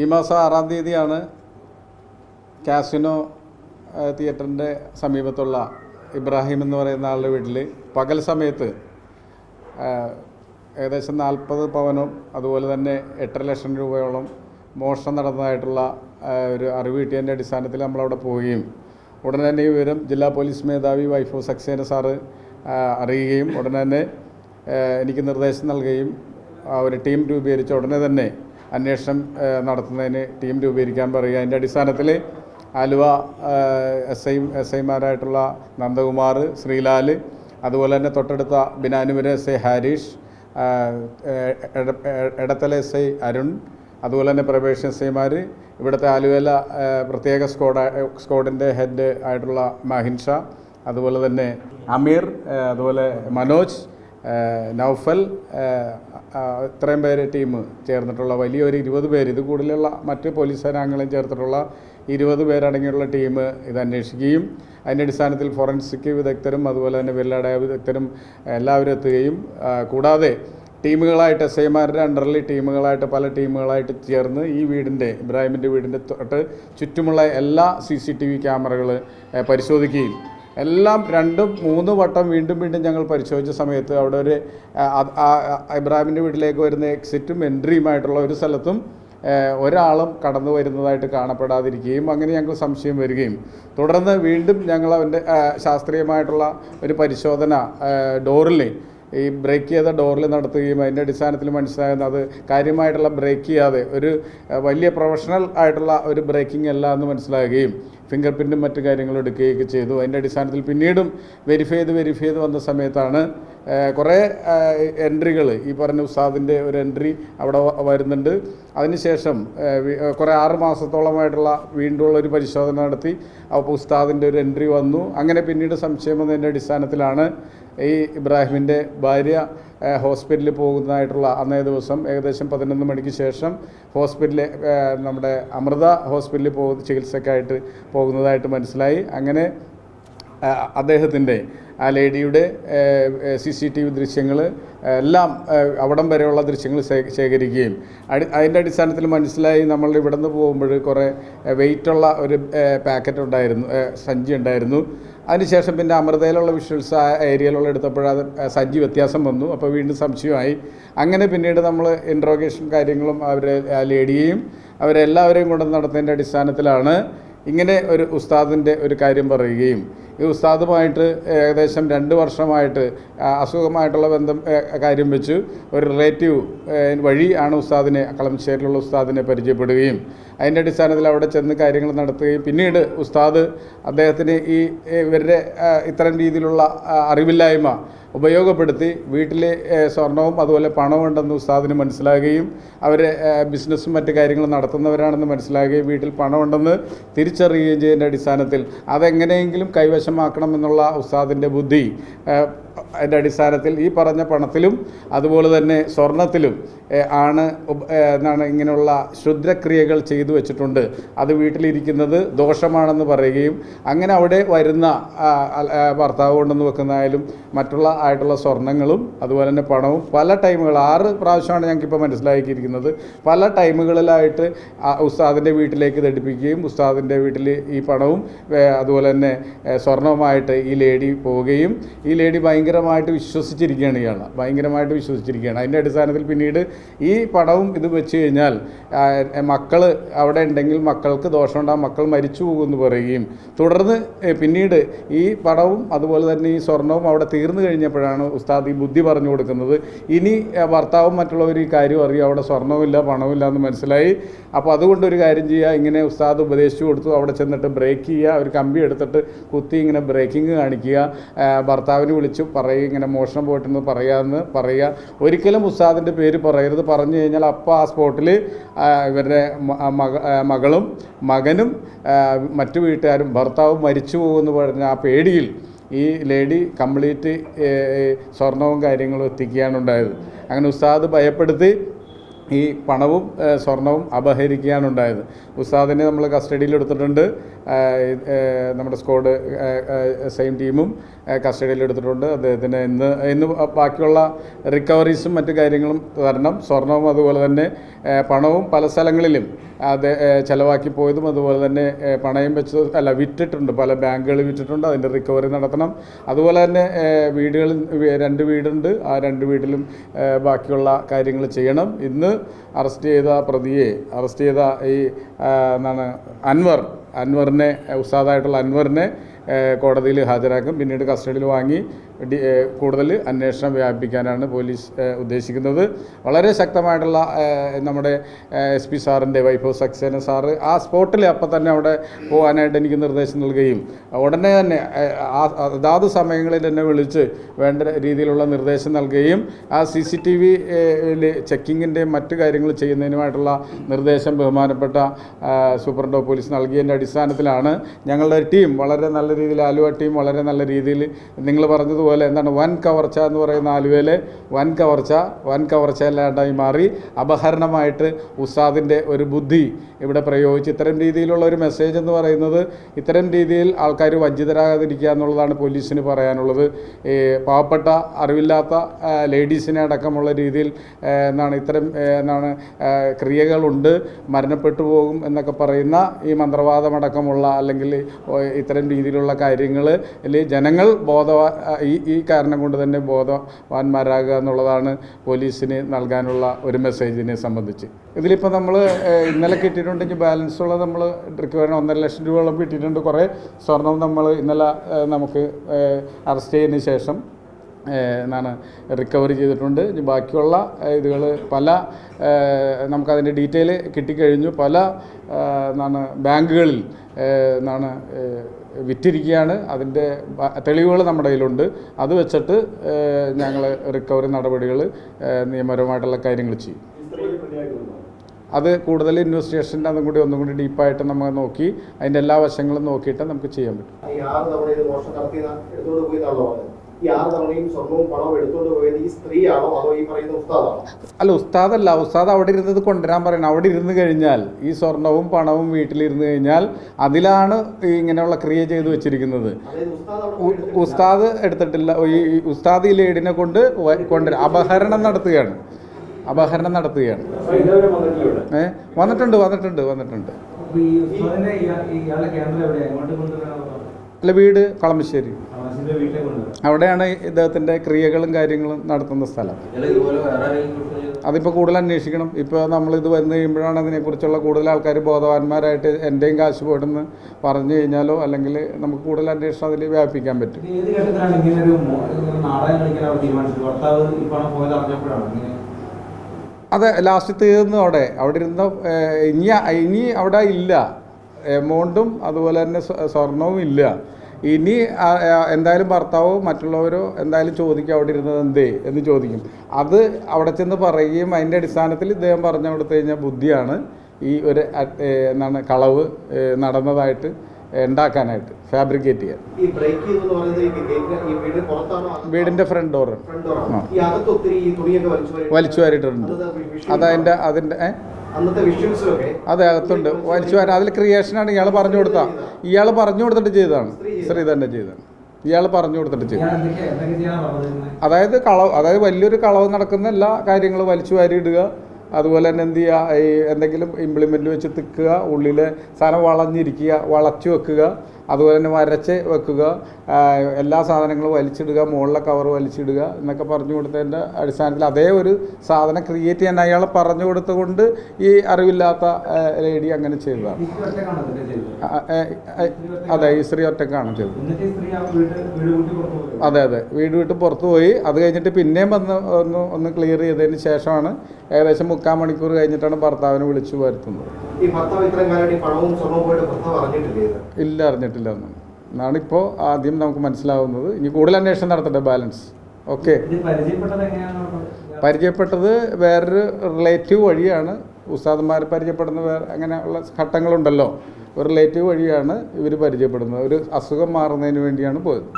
ഈ മാസം 6-ാം തീയതിയാണ് കാസിനോ തിയേറ്ററിൻ്റെ സമീപത്തുള്ള ഇബ്രാഹിം എന്ന് പറയുന്ന ആളുടെ വീട്ടിൽ പകൽ സമയത്ത് ഏകദേശം 40 പവനും അതുപോലെ തന്നെ 8.5 ലക്ഷം രൂപയോളം മോഷണം നടന്നതായിട്ടുള്ള ഒരു അറിവ് കിട്ടിയതിൻ്റെ അടിസ്ഥാനത്തിൽ നമ്മളവിടെ പോവുകയും ഉടനെ തന്നെ ഈ വിവരം ജില്ലാ പോലീസ് മേധാവി വൈഫോ സക്സേന സാറ് അറിയുകയും ഉടനെ തന്നെ എനിക്ക് നിർദ്ദേശം നൽകുകയും ഒരു ടീം രൂപീകരിച്ച ഉടനെ തന്നെ അന്വേഷണം നടത്തുന്നതിന് ടീം രൂപീകരിക്കാൻ പറയുക. അതിൻ്റെ അടിസ്ഥാനത്തിൽ ആലുവ എസ് ഐമാരായിട്ടുള്ള നന്ദകുമാർ, ശ്രീലാൽ, അതുപോലെ തന്നെ തൊട്ടടുത്ത Binanipuram S I Harish, Edathala S I Arun, അതുപോലെ തന്നെ പ്രവേശന എസ് ഐമാർ, ഇവിടുത്തെ ആലുവല പ്രത്യേക സ്ക്വാഡിൻ്റെ ഹെഡ് ആയിട്ടുള്ള മാഹിൻ ഷാ, അതുപോലെ തന്നെ അമീർ, അതുപോലെ മനോജ്, നൗഫൽ, ഇത്രയും പേര് ടീം ചേർന്നിട്ടുള്ള വലിയൊരു 20 പേര്, ഇത് കൂടുതലുള്ള മറ്റ് പോലീസ് സേനാംഗങ്ങളും ചേർത്തിട്ടുള്ള 20 പേരടങ്ങിയുള്ള ടീം ഇത് അന്വേഷിക്കുകയും അതിൻ്റെ അടിസ്ഥാനത്തിൽ ഫോറൻസിക് വിദഗ്ധരും അതുപോലെ തന്നെ വിരലടയാള വിദഗ്ധരും എല്ലാവരും എത്തുകയും കൂടാതെ ടീമുകളായിട്ട് എസ് ഐമാരുടെ അണ്ടറിൽ ടീമുകളായിട്ട് പല ടീമുകളായിട്ട് ചേർന്ന് ഈ വീടിൻ്റെ ഇബ്രാഹിമിൻ്റെ വീടിൻ്റെ തൊട്ട് ചുറ്റുമുള്ള എല്ലാ CCTV ക്യാമറകൾ പരിശോധിക്കുകയും എല്ലാം 2-3 വട്ടം വീണ്ടും ഞങ്ങൾ പരിശോധിച്ച സമയത്ത് അവിടെ ഒരു ഇബ്രാഹിമിൻ്റെ വീട്ടിലേക്ക് വരുന്ന എക്സിറ്റും എൻട്രിയുമായിട്ടുള്ള ഒരു സ്ഥലത്തും ഒരാളും കടന്നു വരുന്നതായിട്ട് കാണപ്പെടാതിരിക്കുകയും അങ്ങനെ ഞങ്ങൾക്ക് സംശയം വരികയും തുടർന്ന് വീണ്ടും ഞങ്ങൾ അവൻ്റെ ശാസ്ത്രീയമായിട്ടുള്ള ഒരു പരിശോധന ഡോറിൽ ഈ ബ്രേക്ക് ചെയ്ത ഡോറിൽ നടത്തുകയും അതിൻ്റെ അടിസ്ഥാനത്തിൽ മനസ്സിലാകുന്നത് അത് കാര്യമായിട്ടുള്ള ബ്രേക്ക് ചെയ്യാതെ ഒരു വലിയ പ്രൊഫഷണൽ ആയിട്ടുള്ള ഒരു ബ്രേക്കിംഗ് അല്ല എന്ന് മനസ്സിലാകുകയും ഫിംഗർ പ്രിൻറ്റും മറ്റു കാര്യങ്ങളും എടുക്കുകയൊക്കെ ചെയ്തു. അതിൻ്റെ അടിസ്ഥാനത്തിൽ പിന്നീടും വെരിഫൈ ചെയ്ത് വന്ന സമയത്താണ് കുറേ എൻട്രികൾ ഈ പറഞ്ഞ ഉസ്താദിൻ്റെ ഒരു എൻട്രി അവിടെ വരുന്നുണ്ട്. അതിനുശേഷം കുറേ 6 മാസത്തോളമായിട്ടുള്ള വീണ്ടുമുള്ള ഒരു പരിശോധന നടത്തി അപ്പോൾ ഉസ്താദിൻ്റെ ഒരു എൻട്രി വന്നു. അങ്ങനെ പിന്നീട് സംശയം വന്നതിൻ്റെ അടിസ്ഥാനത്തിലാണ് ഈ ഇബ്രാഹിമിൻ്റെ ഭാര്യ ഹോസ്പിറ്റലിൽ പോകുന്നതായിട്ടുള്ള അന്നേ ദിവസം ഏകദേശം 11 മണിക്ക് ശേഷം ഹോസ്പിറ്റലിൽ നമ്മുടെ അമൃത ഹോസ്പിറ്റലിൽ ചികിത്സക്കായിട്ട് പോകുന്നതായിട്ട് മനസ്സിലായി. അങ്ങനെ അദ്ദേഹത്തിൻ്റെ ആ ലേഡിയുടെ CCTV ദൃശ്യങ്ങൾ എല്ലാം അവിടം വരെയുള്ള ദൃശ്യങ്ങൾ ശേഖരിക്കുകയും അതിൻ്റെ അടിസ്ഥാനത്തിൽ മനസ്സിലായി നമ്മൾ ഇവിടെ നിന്ന് പോകുമ്പോൾ കുറേ വെയിറ്റുള്ള ഒരു പാക്കറ്റ് ഉണ്ടായിരുന്നു, സഞ്ചി ഉണ്ടായിരുന്നു. അതിനുശേഷം പിന്നെ അമൃതയിലുള്ള വിഷ്വൽസ് ആ ഏരിയയിലുള്ള എടുത്തപ്പോഴത് സഞ്ചി വ്യത്യാസം വന്നു. അപ്പോൾ വീണ്ടും സംശയമായി. അങ്ങനെ പിന്നീട് നമ്മൾ ഇൻട്രോഗേഷൻ കാര്യങ്ങളും അവരെ ആ ലേഡിയെയും അവരെല്ലാവരെയും കൊണ്ട് നടത്തുന്നതിൻ്റെ അടിസ്ഥാനത്തിലാണ് ഇങ്ങനെ ഒരു ഉസ്താദിൻ്റെ ഒരു കാര്യം പറയുകയും ഈ ഉസ്താദുമായിട്ട് ഏകദേശം 2 വർഷമായിട്ട് അസുഖമായിട്ടുള്ള കാര്യം വെച്ച് ഒരു റിലേറ്റീവ് വഴി ആണ് ഉസ്താദിനെ കളമശ്ശേരിയിലുള്ള ഉസ്താദിനെ പരിചയപ്പെടുകയും അതിൻ്റെ അടിസ്ഥാനത്തിൽ അവിടെ ചെന്ന് കാര്യങ്ങൾ നടത്തുകയും പിന്നീട് ഉസ്താദ് അദ്ദേഹത്തിന് ഇവരുടെ ഇത്തരം രീതിയിലുള്ള അറിവില്ലായ്മ ഉപയോഗപ്പെടുത്തി വീട്ടിലെ സ്വർണവും അതുപോലെ പണവും ഉണ്ടെന്ന് ഉസ്താദിന് മനസ്സിലാകുകയും അവർ ബിസിനസ്സും മറ്റു കാര്യങ്ങളും നടത്തുന്നവരാണെന്ന് മനസ്സിലാകുകയും വീട്ടിൽ പണമുണ്ടെന്ന് തിരിച്ചറിയുകയും ചെയ്യുന്നതിൻ്റെ അടിസ്ഥാനത്തിൽ അതെങ്ങനെയെങ്കിലും കൈവശമാക്കണമെന്നുള്ള ഉസ്താദിൻ്റെ ബുദ്ധി അതിൻ്റെ അടിസ്ഥാനത്തിൽ ഈ പറഞ്ഞ പണത്തിലും അതുപോലെ തന്നെ സ്വർണത്തിലും എന്നാണ് ഇങ്ങനെയുള്ള ക്ഷുദ്രക്രിയകൾ ചെയ്തു വെച്ചിട്ടുണ്ട്, അത് വീട്ടിലിരിക്കുന്നത് ദോഷമാണെന്ന് പറയുകയും അങ്ങനെ അവിടെ വരുന്ന ഭർത്താവ് കൊണ്ടെന്ന് വെക്കുന്നതായാലും മറ്റുള്ള ആയിട്ടുള്ള സ്വർണങ്ങളും അതുപോലെ തന്നെ പണവും പല ടൈമുകൾ 6 പ്രാവശ്യമാണ് ഞങ്ങൾക്കിപ്പോൾ മനസ്സിലാക്കിയിരിക്കുന്നത്. പല ടൈമുകളിലായിട്ട് ഉസ്താദിൻ്റെ വീട്ടിലേക്ക് ധരിപ്പിക്കുകയും ഉസ്താദിൻ്റെ വീട്ടിൽ ഈ പണവും അതുപോലെ തന്നെ സ്വർണവുമായിട്ട് ഈ ലേഡി പോവുകയും ഈ ലേഡി ഭയങ്കരമായിട്ട് വിശ്വസിച്ചിരിക്കുകയാണ് ഭയങ്കരമായിട്ട് വിശ്വസിച്ചിരിക്കുകയാണ്. അതിൻ്റെ അടിസ്ഥാനത്തിൽ പിന്നീട് ഈ പണവും ഇത് വെച്ച് കഴിഞ്ഞാൽ മക്കൾ അവിടെ ഉണ്ടെങ്കിൽ മക്കൾക്ക് ദോഷമുണ്ടാകും, മക്കൾ മരിച്ചു പോകുമെന്ന് പറയുകയും തുടർന്ന് പിന്നീട് ഈ പണവും അതുപോലെ തന്നെ ഈ സ്വർണവും അവിടെ തീർന്നു കഴിഞ്ഞപ്പോഴാണ് ഉസ്താദ് ഈ ബുദ്ധി പറഞ്ഞു കൊടുക്കുന്നത്. ഇനി ഭർത്താവും മറ്റുള്ളവർ ഈ കാര്യം അറിയും, അവിടെ സ്വർണ്ണവുമില്ല പണവുമില്ല എന്ന് മനസ്സിലായി. അപ്പോൾ അതുകൊണ്ട് ഒരു കാര്യം ചെയ്യുക, ഇങ്ങനെ ഉസ്താദ് ഉപദേശിച്ചു കൊടുത്തു. അവിടെ ചെന്നിട്ട് ബ്രേക്ക് ചെയ്യുക, ഒരു കമ്പി എടുത്തിട്ട് കുത്തി ഇങ്ങനെ ബ്രേക്കിംഗ് കാണിക്കുക, ഭർത്താവിനെ വിളിച്ചു പറയുക ഇങ്ങനെ മോഷണം പോയിട്ടെന്ന് പറയുക. ഒരിക്കലും ഉസ്താദിൻ്റെ പേര് പറയരുത്. പറഞ്ഞു കഴിഞ്ഞാൽ അപ്പോൾ ആ സ്പോട്ടിൽ ഇവരുടെ മകളും മകനും മറ്റു വീട്ടുകാരും ഭർത്താവും മരിച്ചു പോകുമെന്ന് പറഞ്ഞ ആ പേടിയിൽ ഈ ലേഡി കംപ്ലീറ്റ് സ്വർണവും കാര്യങ്ങളും എത്തിക്കുകയാണ് ഉണ്ടായത്. അങ്ങനെ ഉസ്താദ് ഭയപ്പെടുത്തി ഈ പണവും സ്വർണവും അപഹരിക്കുകയാണ് ഉണ്ടായത്. ഉസ്താദിനെ നമ്മൾ കസ്റ്റഡിയിലെടുത്തിട്ടുണ്ട്. നമ്മുടെ സ്ക്വാഡ് സെയിം ടീമും കസ്റ്റഡിയിലെടുത്തിട്ടുണ്ട്. അദ്ദേഹത്തിന് ഇന്ന് ബാക്കിയുള്ള റിക്കവറീസും മറ്റു കാര്യങ്ങളും തരണം. സ്വർണവും അതുപോലെ തന്നെ പണവും പല സ്ഥലങ്ങളിലും അത് ചിലവാക്കി പോയതും അതുപോലെ തന്നെ പണയം വെച്ച് വിറ്റിട്ടുണ്ട്. പല ബാങ്കുകൾ വിറ്റിട്ടുണ്ട്. അതിൻ്റെ റിക്കവറി നടത്തണം. അതുപോലെ തന്നെ വീടുകളിൽ 2 വീടുണ്ട്. ആ 2 വീട്ടിലും ബാക്കിയുള്ള കാര്യങ്ങൾ ചെയ്യണം. ഇന്ന് അറസ്റ്റ് ചെയ്ത ഈ അൻവറിനെ ഉസ്താദായിട്ടുള്ള അൻവറിനെ കോടതിയിൽ ഹാജരാക്കും. പിന്നീട് കസ്റ്റഡിയിൽ വാങ്ങി കൂടുതൽ അന്വേഷണം വ്യാപിപ്പിക്കാനാണ് പോലീസ് ഉദ്ദേശിക്കുന്നത്. വളരെ ശക്തമായിട്ടുള്ള നമ്മുടെ SP സാറിൻ്റെ വൈഭവ് സക്സേന സാറ് ആ സ്പോട്ടിൽ അപ്പം തന്നെ അവിടെ പോകാനായിട്ട് എനിക്ക് നിർദ്ദേശം നൽകുകയും ഉടനെ തന്നെ അതാത് സമയങ്ങളിൽ എന്നെ വിളിച്ച് വേണ്ട രീതിയിലുള്ള നിർദ്ദേശം നൽകുകയും ആ CCTV ചെക്കിങ്ങിൻ്റെ മറ്റു കാര്യങ്ങൾ ചെയ്യുന്നതിനുമായിട്ടുള്ള നിർദ്ദേശം ബഹുമാനപ്പെട്ട സൂപ്രണ്ട് ഓഫ് പോലീസ് നൽകിയതിൻ്റെ അടിസ്ഥാനത്തിലാണ് ഞങ്ങളുടെ ടീം വളരെ നല്ല രീതിയിൽ, ആലുവ ടീം വളരെ നല്ല രീതിയിൽ നിങ്ങൾ പറഞ്ഞതുപോലെ വൻ കവർച്ച എന്ന് പറയുന്ന ആലുവയിലെ വൻ കവർച്ചയല്ലാണ്ടായി മാറി അപഹരണമായിട്ട് ഉസ്താദിൻ്റെ ഒരു ബുദ്ധി ഇവിടെ പ്രയോഗിച്ച് ഇത്തരം രീതിയിലുള്ള ഒരു മെസ്സേജ് എന്ന് പറയുന്നത് ഇത്തരം രീതിയിൽ ആൾക്കാർ വഞ്ചിതരാകാതിരിക്കുക എന്നുള്ളതാണ് പോലീസിന് പറയാനുള്ളത്. പാവപ്പെട്ട അറിവില്ലാത്ത ലേഡീസിനെ അടക്കമുള്ള രീതിയിൽ ഇത്തരം ക്രിയകളുണ്ട്, മരണപ്പെട്ടു പോകും എന്നൊക്കെ പറയുന്ന ഈ മന്ത്രവാദമടക്കമുള്ള അല്ലെങ്കിൽ ഇത്തരം രീതിയിലുള്ള കാര്യങ്ങൾ ജനങ്ങൾ ഈ കാരണം കൊണ്ട് തന്നെ ബോധവാന്മാരാകുക എന്നുള്ളതാണ് പോലീസിന് നൽകാനുള്ള ഒരു മെസ്സേജിനെ സംബന്ധിച്ച്. ഇതിലിപ്പോൾ നമ്മൾ ഇന്നലെ കിട്ടിയിട്ടുണ്ടെങ്കിൽ ബാലൻസുള്ള നമ്മൾ റിക്കവറി 1.5 ലക്ഷം രൂപയോളം കിട്ടിയിട്ടുണ്ട്. കുറേ സ്വർണം നമ്മൾ ഇന്നലെ നമുക്ക് അറസ്റ്റ് ചെയ്തതിന് ശേഷം റിക്കവറി ചെയ്തിട്ടുണ്ട്. ബാക്കിയുള്ള ഇതുകൾ പല നമുക്കതിൻ്റെ ഡീറ്റെയിൽ കിട്ടിക്കഴിഞ്ഞു. പല ബാങ്കുകളിൽ വിറ്റിരിക്കുകയാണ്. അതിൻ്റെ തെളിവുകൾ നമ്മുടെ കയ്യിലുണ്ട്. അത് വെച്ചിട്ട് ഞങ്ങൾ റിക്കവറി നടപടികൾ നിയമപരമായിട്ടുള്ള കാര്യങ്ങൾ ചെയ്യും. അത് കൂടുതൽ ഇൻവെസ്റ്റിഗേഷൻ്റെ ഒന്നും കൂടി ഡീപ്പായിട്ട് നമ്മൾ നോക്കി അതിൻ്റെ എല്ലാ വശങ്ങളും നോക്കിയിട്ട് നമുക്ക് ചെയ്യാൻ പറ്റും. അല്ല, ഉസ്താദല്ല. ഉസ്താദ് അവിടെ ഇരുന്നത് കൊണ്ടുവരാൻ പറയണം. അവിടെ ഇരുന്ന് കഴിഞ്ഞാൽ ഈ സ്വർണവും പണവും വീട്ടിലിരുന്ന് കഴിഞ്ഞാൽ അതിലാണ് ഇങ്ങനെയുള്ള ക്രിയ ചെയ്ത് വെച്ചിരിക്കുന്നത്. ഉസ്താദ് എടുത്തിട്ടില്ല. ഈ ഉസ്താദ് ഈ ലേഡിനെ കൊണ്ടുവരാൻ അപഹരണം നടത്തുകയാണ്. വന്നിട്ടുണ്ട്. അല്ല, വീട് കളമശ്ശേരി. അവിടെയാണ് ഇദ്ദേഹത്തിൻ്റെ ക്രിയകളും കാര്യങ്ങളും നടത്തുന്ന സ്ഥലം. അതിപ്പോൾ കൂടുതൽ അന്വേഷിക്കണം. ഇപ്പോൾ നമ്മളിത് വന്നു കഴിയുമ്പോഴാണ് അതിനെക്കുറിച്ചുള്ള കൂടുതൽ ആൾക്കാർ ബോധവാന്മാരായിട്ട് എൻ്റെയും കാശ് പോയിട്ടെന്ന് പറഞ്ഞു കഴിഞ്ഞാലോ അല്ലെങ്കിൽ നമുക്ക് കൂടുതൽ അന്വേഷണം അതിൽ വ്യാപിപ്പിക്കാൻ പറ്റും. അതെ, ലാസ്റ്റ് തീർന്നു. അവിടെ ഇരുന്ന ഇനി അവിടെ ഇല്ല. എമൗണ്ടും അതുപോലെ തന്നെ സ്വർണവും ഇല്ല. ഇനി എന്തായാലും ഭർത്താവോ മറ്റുള്ളവരോ എന്തായാലും ചോദിക്കും അവിടെ ഇരുന്നത് എന്ന് ചോദിക്കും. അത് അവിടെ ചെന്ന് പറയുകയും അതിൻ്റെ അടിസ്ഥാനത്തിൽ ഇദ്ദേഹം പറഞ്ഞു കൊടുത്തു കഴിഞ്ഞാൽ ബുദ്ധിയാണ് ഈ ഒരു കളവ് നടന്നതായിട്ട് ഉണ്ടാക്കാനായിട്ട്, ഫാബ്രിക്കേറ്റ് ചെയ്യാൻ. വീടിൻ്റെ ഫ്രണ്ട് ഡോർ വലിച്ചു വാരിയിട്ടുണ്ട്. അതിൻ്റെ അതെ, അകത്തുണ്ട്. വലിച്ചു വാരാൻ അതിൽ ക്രിയേഷനാണ്. ഇയാൾ പറഞ്ഞു കൊടുത്തിട്ട് ചെയ്തതാണ്. സ്ത്രീ തന്നെ ചെയ്തതാണ്. ഇയാൾ പറഞ്ഞു കൊടുത്തിട്ട് ചെയ്തു. അതായത് വലിയൊരു കളവ് നടക്കുന്ന എല്ലാ കാര്യങ്ങളും വലിച്ചു വാരി ഇടുക. അതുപോലെ തന്നെ എന്ത് ചെയ്യുക, ഈ എന്തെങ്കിലും ഇംപ്ലിമെൻ്റ് വെച്ച് തിക്കുക, ഉള്ളിലെ സാധനം വളച്ചു വെക്കുക, അതുപോലെ തന്നെ വരച്ച് വെക്കുക, എല്ലാ സാധനങ്ങളും വലിച്ചിടുക, മുകളിലെ കവർ വലിച്ചിടുക എന്നൊക്കെ പറഞ്ഞു കൊടുത്തതിൻ്റെ അടിസ്ഥാനത്തിൽ അതേ ഒരു സാധനം ക്രിയേറ്റ് ചെയ്യാൻ അയാൾ പറഞ്ഞു കൊടുത്തുകൊണ്ട് ഈ അറിവില്ലാത്ത ലേഡി അങ്ങനെ ചെയ്തതാണ്. അതെ, ഈ സ്ത്രീ ഒറ്റക്കാണ് ചെയ്തത്. അതെ, വീട് വിട്ട് പുറത്തു പോയി. അത് കഴിഞ്ഞിട്ട് പിന്നെയും ഒന്ന് ക്ലിയർ ചെയ്തതിന് ശേഷമാണ് ഏകദേശം 3/4 മണിക്കൂർ കഴിഞ്ഞിട്ടാണ് ഭർത്താവിനെ വിളിച്ചു വരുത്തുന്നത്. ഇല്ല, അറിഞ്ഞിട്ടില്ല എന്നാണ് ഇപ്പോൾ ആദ്യം നമുക്ക് മനസ്സിലാവുന്നത്. ഇനി കൂടുതൽ അന്വേഷണം നടത്തട്ടെ. Balance okay. പരിചയപ്പെട്ടത് വേറൊരു റിലേറ്റീവ് വഴിയാണ്. ഉസ്താദന്മാർ പരിചയപ്പെടുന്ന അങ്ങനെയുള്ള ഘട്ടങ്ങളുണ്ടല്ലോ. ഒരു റിലേറ്റീവ് വഴിയാണ് ഇവർ പരിചയപ്പെടുന്നത്. ഒരു അസുഖം മാറുന്നതിന് വേണ്ടിയാണ് പോയത്.